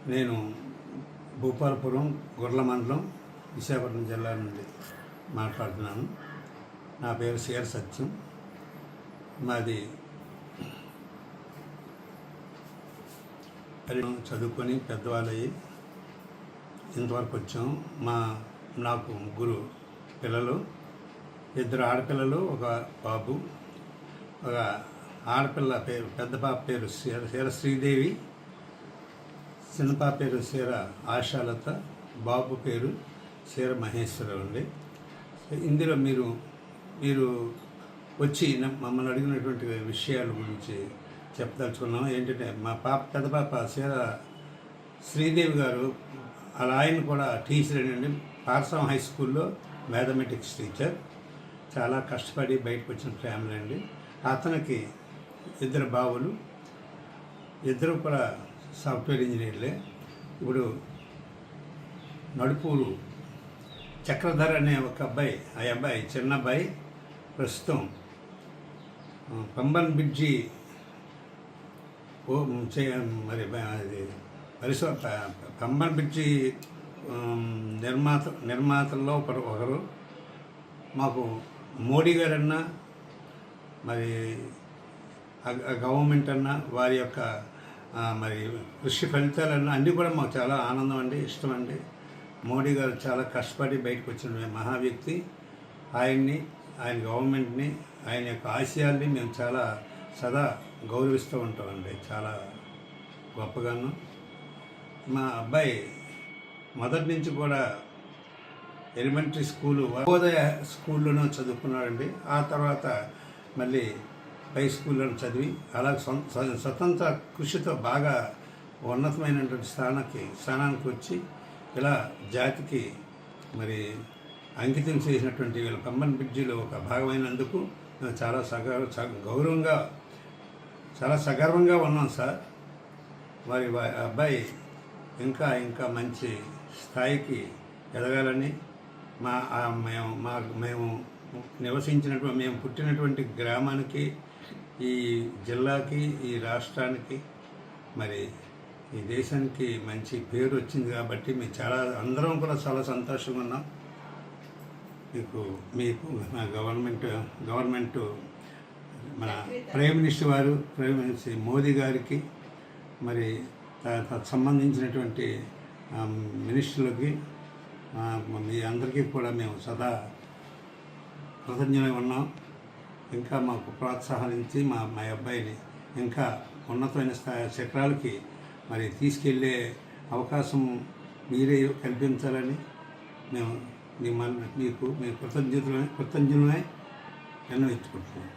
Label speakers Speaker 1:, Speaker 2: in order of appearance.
Speaker 1: నేను భూపాలపురం గుర్ల మండలం విశాఖపట్నం జిల్లా నుండి మాట్లాడుతున్నాను. నా పేరు సిఆర్ సత్యం. మాది చదువుకొని పెద్దవాళ్ళయ్యి ఇంతవరకు వచ్చాము. నాకు ముగ్గురు పిల్లలు, 2 ఆడపిల్లలు, ఒక బాబు. ఒక ఆడపిల్ల పేరు, పెద్ద పాప పేరు సీర శ్రీదేవి, చిన్న పాప పేరు సీర ఆశాలత, బాబు పేరు సీర మహేశ్వరరావు అండి. ఇందులో మీరు వచ్చి మమ్మల్ని అడిగినటువంటి విషయాల గురించి చెప్పదలుచుకున్నాం. ఏంటంటే మా పెద్ద పాప సీర శ్రీదేవి గారు, అలా ఆయన కూడా టీచర్ అండి. పార్సం హై స్కూల్లో మ్యాథమెటిక్స్ టీచర్. చాలా కష్టపడి బయటకు వచ్చిన ఫ్యామిలీ అండి. అతనికి 2 బావులు, 2 కూడా సాఫ్ట్వేర్ ఇంజనీర్లే. ఇప్పుడు నడుపూరు చక్రధర్ అనే ఒక అబ్బాయి, ఆ అబ్బాయి చిన్న అబ్బాయి ప్రస్తుతం పంబన్ బ్రిడ్జి మరి అది పంబన్ బ్రిడ్జి నిర్మాతల్లో ఒకరు. మాకు మోడీ గారన్నా మరి గవర్నమెంట్ అన్నా వారి యొక్క మరి కృషి ఫలితాలన్నా అన్నీ కూడా మాకు చాలా ఆనందం అండి, ఇష్టం అండి. మోడీ గారు చాలా కష్టపడి బయటకు వచ్చిన మహా వ్యక్తి. ఆయన గవర్నమెంట్ని, ఆయన యొక్క ఆశయాల్ని మేము చాలా సదా గౌరవిస్తూ ఉంటామండి, చాలా గొప్పగాను. మా అబ్బాయి మొదటి నుంచి కూడా ఎలిమెంటరీ స్కూలు నవోదయ స్కూల్లోనూ చదువుకున్నాడండి. ఆ తర్వాత మళ్ళీ పై స్కూల్లో చదివి అలా స్వతంత్ర కృషితో బాగా ఉన్నతమైనటువంటి స్థానానికి వచ్చి ఇలా జాతికి మరి అంకితం చేసినటువంటి వీళ్ళ పంబన్ బ్రిడ్జిలో ఒక భాగమైనందుకు మేము చాలా గౌరవంగా, చాలా సగర్వంగా ఉన్నాం సార్. వారి అబ్బాయి ఇంకా మంచి స్థాయికి ఎదగాలని మేము నివసించినటువంటి, మేము పుట్టినటువంటి గ్రామానికి, ఈ జిల్లాకి, ఈ రాష్ట్రానికి, మరి ఈ దేశానికి మంచి పేరు వచ్చింది కాబట్టి మేము అందరం కూడా చాలా సంతోషంగా ఉన్నాం. మీకు మా గవర్నమెంట్ మన ప్రైమ్ మినిస్టర్ మోదీ గారికి, మరి సంబంధించినటువంటి మినిస్టర్లకి, మీ అందరికీ కూడా మేము సదా కృతజ్ఞులై ఉన్నాం. ఇంకా మాకు ప్రోత్సాహించి మా అబ్బాయిని ఇంకా ఉన్నతమైన శిఖరాలకి మరి తీసుకెళ్ళే అవకాశం మీరే కల్పించాలని మేము మీకు కృతజ్ఞులై ఎన్నో ఇచ్చుకుంటున్నాం.